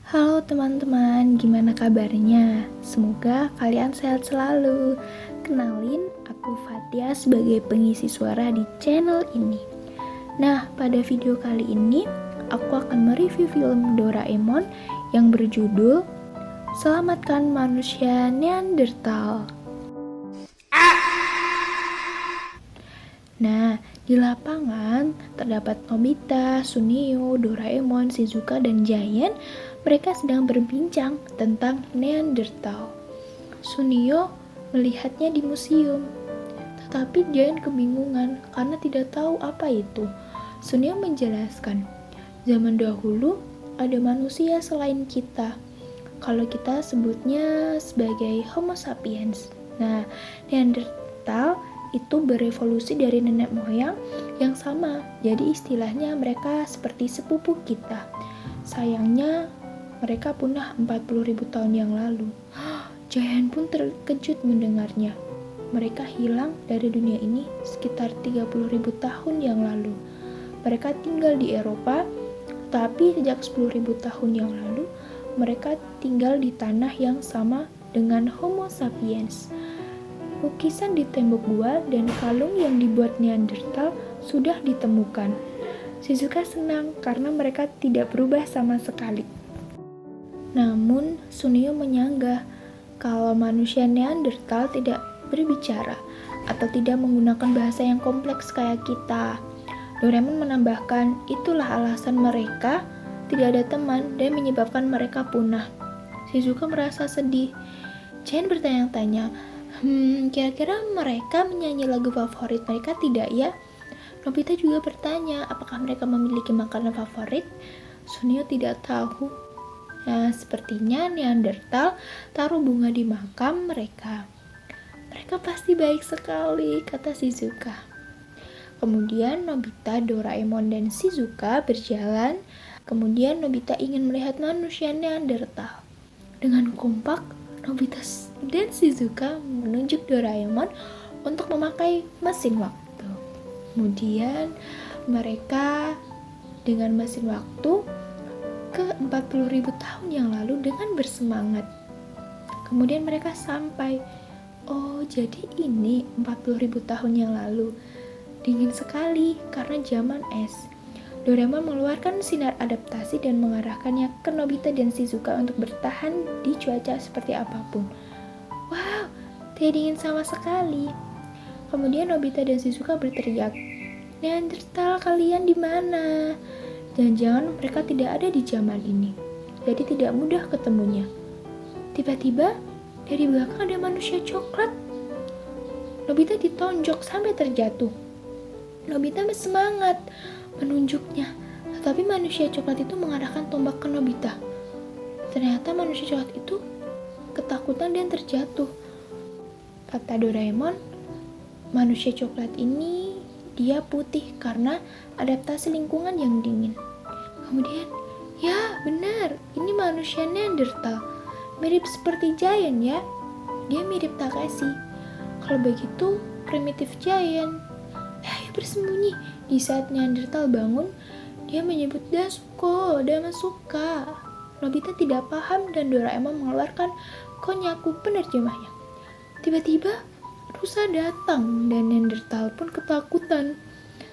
Halo teman-teman, gimana kabarnya? Semoga kalian sehat selalu. Kenalin, aku Fatia sebagai pengisi suara di channel ini. Nah, pada video kali ini, aku akan mereview film Doraemon yang berjudul Selamatkan Manusia Neanderthal. Nah, di lapangan terdapat Nobita, Suneo, Doraemon, Shizuka, dan Giant. Mereka sedang berbincang tentang Neanderthal. Suneo melihatnya di museum, tetapi Giant kebingungan karena tidak tahu apa itu. Suneo menjelaskan, zaman dahulu ada manusia selain kita. Kalau kita sebutnya sebagai Homo sapiens. Nah, Neanderthal itu berevolusi dari nenek moyang yang sama. Jadi istilahnya mereka seperti sepupu kita. Sayangnya mereka punah 40.000 tahun yang lalu. Giant pun terkejut mendengarnya. Mereka hilang dari dunia ini sekitar 30.000 tahun yang lalu. Mereka tinggal di Eropa, tapi sejak 10.000 tahun yang lalu mereka tinggal di tanah yang sama dengan Homo sapiens. Lukisan di tembok gua dan kalung yang dibuat Neanderthal sudah ditemukan. Shizuka senang karena mereka tidak berubah sama sekali. Namun, Suneo menyanggah kalau manusia Neanderthal tidak berbicara atau tidak menggunakan bahasa yang kompleks kayak kita. Doraemon menambahkan, itulah alasan mereka tidak ada teman dan menyebabkan mereka punah. Shizuka merasa sedih. Giant bertanya-tanya, kira-kira mereka menyanyi lagu favorit mereka tidak ya? Nobita juga bertanya, apakah mereka memiliki makanan favorit? Suneo tidak tahu. Nah, sepertinya Neanderthal taruh bunga di makam mereka. Mereka pasti baik sekali, kata Shizuka. Kemudian Nobita, Doraemon, dan Shizuka berjalan. Kemudian Nobita ingin melihat manusia Neanderthal. Dengan kompak, Nobita dan Shizuka menunjuk Doraemon untuk memakai mesin waktu. Kemudian mereka dengan mesin waktu ke 40.000 tahun yang lalu dengan bersemangat. Kemudian mereka sampai. Oh, jadi ini 40.000 tahun yang lalu. Dingin sekali karena zaman es. Doraemon mengeluarkan sinar adaptasi dan mengarahkannya ke Nobita dan Shizuka untuk bertahan di cuaca seperti apapun. Wow, tidak dingin sama sekali. Kemudian Nobita dan Shizuka berteriak, Neanderthal kalian di mana? Jangan-jangan mereka tidak ada di zaman ini, jadi tidak mudah ketemunya. Tiba-tiba, dari belakang ada manusia coklat. Nobita ditonjok sampai terjatuh. Nobita bersemangat menunjuknya, tetapi manusia coklat itu mengarahkan tombak ke Nobita. Ternyata manusia coklat itu ketakutan dan terjatuh. Kata Doraemon, manusia coklat ini dia putih karena adaptasi lingkungan yang dingin. Kemudian, ya benar, ini manusia Neanderthal. Mirip seperti Giant ya. Dia mirip Takeshi. Kalau begitu, primitif Giant. Ayo bersembunyi. Di saat Neanderthal bangun, dia menyebut Dasuko, Damasuka. Nobita tidak paham dan Doraemon mengeluarkan Konyaku penerjemahnya. Tiba-tiba, rusa datang dan Neanderthal pun ketakutan.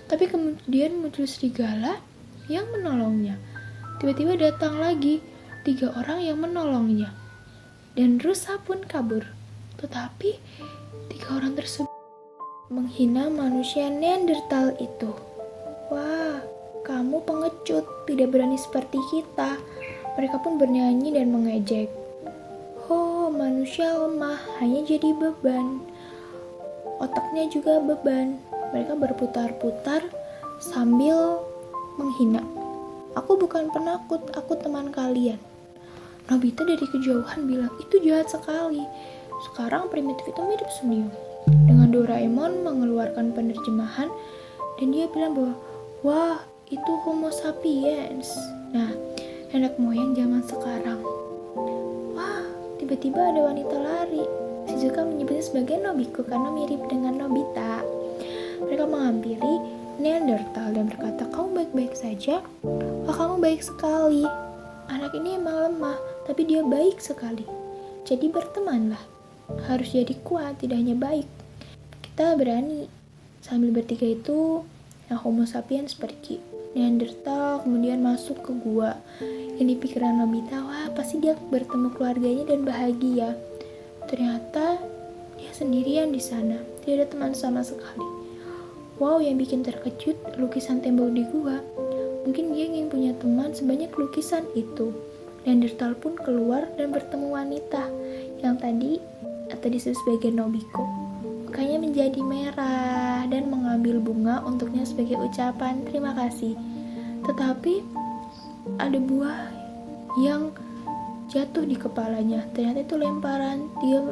Tapi kemudian muncul serigala yang menolongnya. Tiba-tiba datang lagi 3 orang yang menolongnya. Dan rusa pun kabur. Tetapi 3 orang tersebut menghina manusia Neanderthal itu. Wah, kamu pengecut, tidak berani seperti kita. Mereka pun bernyanyi dan mengejek. Oh, manusia lemah, hanya jadi beban. Otaknya juga beban. Mereka berputar-putar sambil menghina. Aku bukan penakut, aku teman kalian. Nobita dari kejauhan bilang, itu jahat sekali. Sekarang primitif itu mirip Suneo. Dengan Doraemon mengeluarkan penerjemahan dan dia bilang bahwa wah, itu Homo sapiens. Nah, nenek moyang zaman sekarang. Wah, tiba-tiba ada wanita lari. Shizuka menyebutnya sebagai Nobiko karena mirip dengan Nobita. Mereka menghampiri Neanderthal dan berkata, kamu baik-baik saja? Wah, kamu baik sekali. Anak ini emang lemah, tapi dia baik sekali. Jadi bertemanlah. Harus jadi kuat, tidak hanya baik. Kita berani. Sambil bertiga itu, yang Homo sapiens pergi. Neanderthal kemudian masuk ke gua. Yang di pikiran Nobita, wah pasti dia bertemu keluarganya dan bahagia. Ternyata dia sendirian di sana, tidak ada teman sama sekali. Wow, yang bikin terkejut lukisan tembok di gua. Mungkin dia ingin punya teman sebanyak lukisan itu. Neanderthal pun keluar dan bertemu wanita yang tadi disebut sebagai Nobiko. Mukanya menjadi merah dan mengambil bunga untuknya sebagai ucapan terima kasih. Tetapi ada buah yang jatuh di kepalanya. Ternyata itu lemparan dia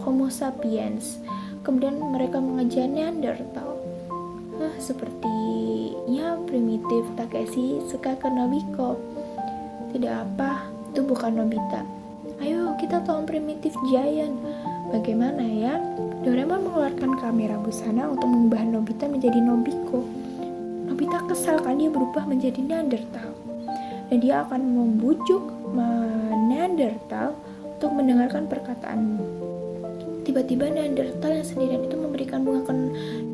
Homo sapiens. Kemudian mereka mengejar Neanderthal. Sepertinya primitif Takeshi suka ke Nobiko. Tidak apa, itu bukan Nobita. Ayo kita tolong primitif Giant. Bagaimana ya? Doraemon mengeluarkan kamera busana untuk mengubah Nobita menjadi Nobiko. Nobita kesal kan dia berubah menjadi Neanderthal. Dan dia akan membujuk Neanderthal untuk mendengarkan perkataanmu. Tiba-tiba Neanderthal yang sendirian itu memberikan bunga ke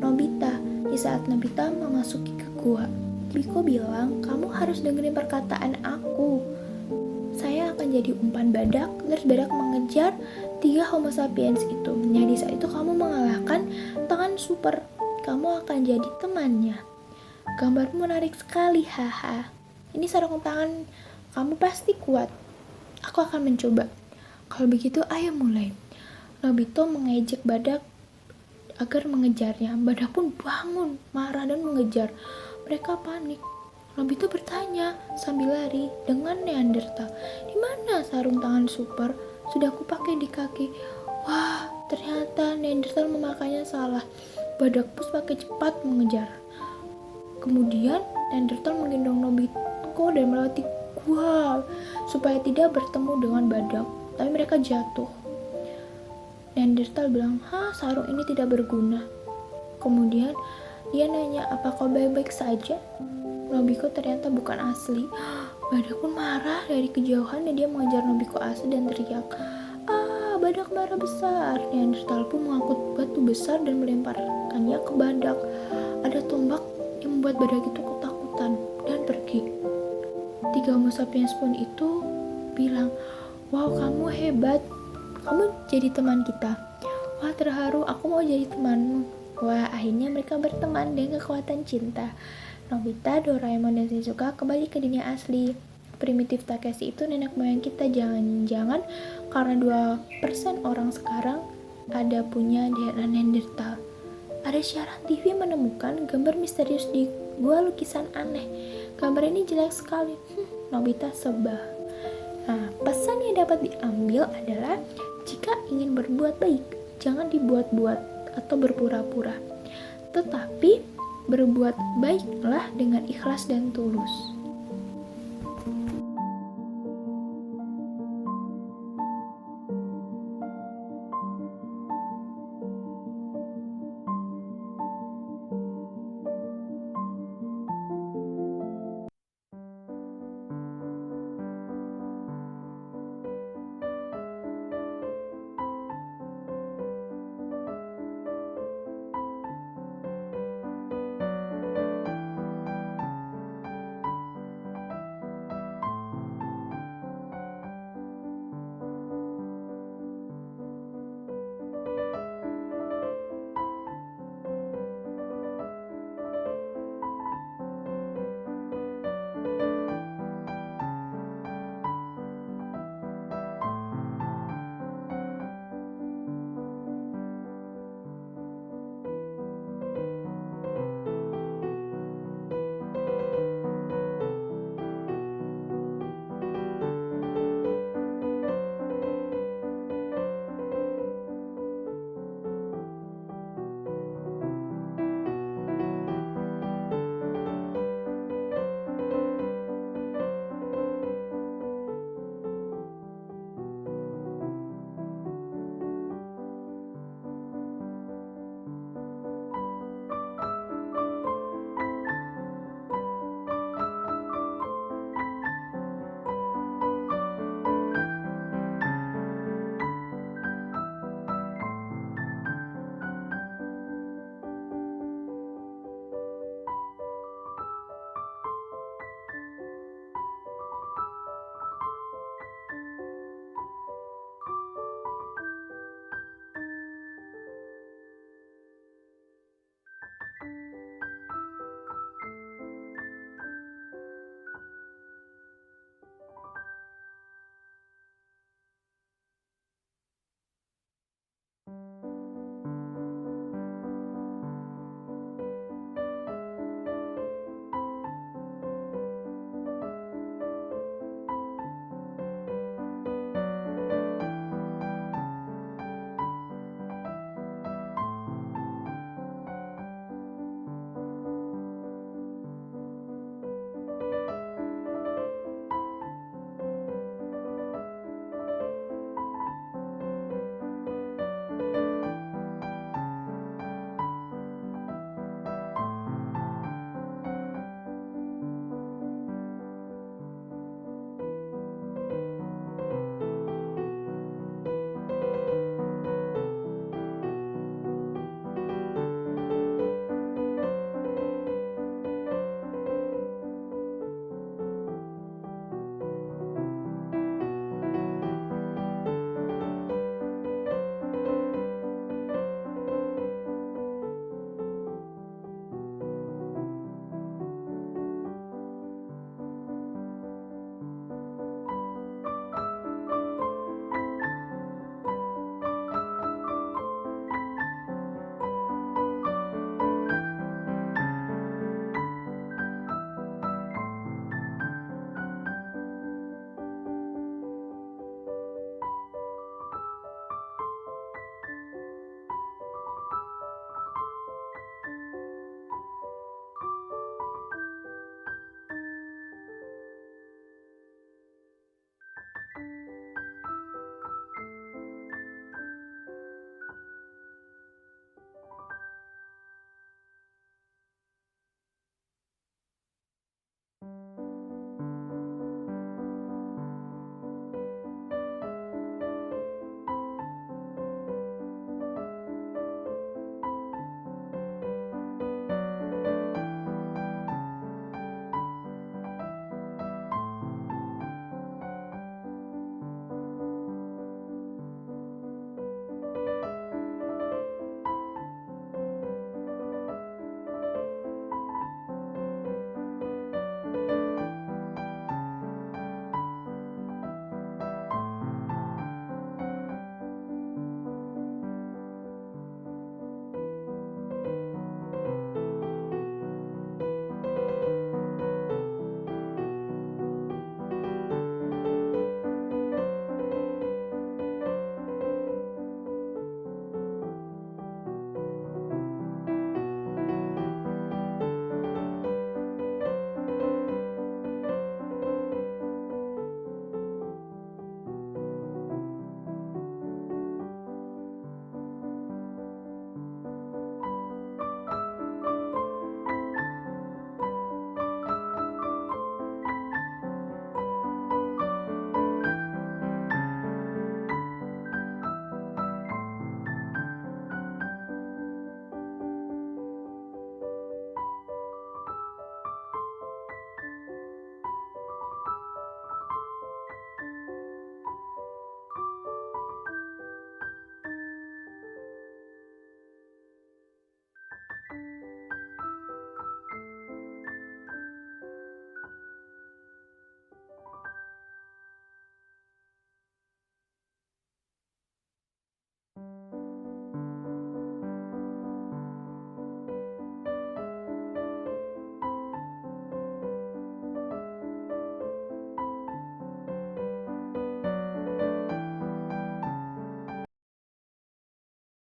Nobita. Di saat Nobita memasuki ke gua, Biko bilang, kamu harus dengerin perkataan aku. Saya akan jadi umpan badak, terus badak mengejar 3 Homo sapiens itu. Di saat itu kamu mengalahkan tangan super. Kamu akan jadi temannya. Gambarmu menarik sekali, haha. Ini sarung tangan, kamu pasti kuat. Aku akan mencoba. Kalau begitu, ayo mulai. Nobito mengejek badak agar mengejarnya. Badak pun bangun, marah dan mengejar. Mereka panik. Nobito bertanya sambil lari dengan Neanderthal. Di mana sarung tangan super? Sudah kupakai di kaki. Wah, ternyata Neanderthal memakainya salah. Badak pun semakin cepat mengejar. Kemudian Neanderthal menggendong Nobiko dan melewati gua supaya tidak bertemu dengan badak. Tapi mereka jatuh. Neanderthal bilang, sarung ini tidak berguna. Kemudian dia nanya, apa kau baik-baik saja? Nobiko ternyata bukan asli. Badak pun marah dari kejauhan dan dia mengejar Nobiko asli dan teriak, badak marah besar. Neanderthal pun mengangkut batu besar dan melemparkannya ke badak. Ada tombak yang membuat badak itu ketakutan dan pergi. 3 Homo sapiens pun itu bilang, wow kamu hebat, kamu jadi teman kita. Wah terharu, aku mau jadi temanmu. Wah akhirnya mereka berteman dengan kekuatan cinta. Nobita, Doraemon, dan Shizuka kembali ke dunia asli. Primitif Takeshi itu nenek moyang kita. Jangan-jangan karena 2% orang sekarang ada punya DNA Neanderthal. Ada siaran TV menemukan gambar misterius di gua lukisan aneh. Gambar ini jelek sekali. Nobita sebal. Nah, pesan yang dapat diambil adalah jika ingin berbuat baik, jangan dibuat-buat atau berpura-pura. Tetapi berbuat baiklah dengan ikhlas dan tulus.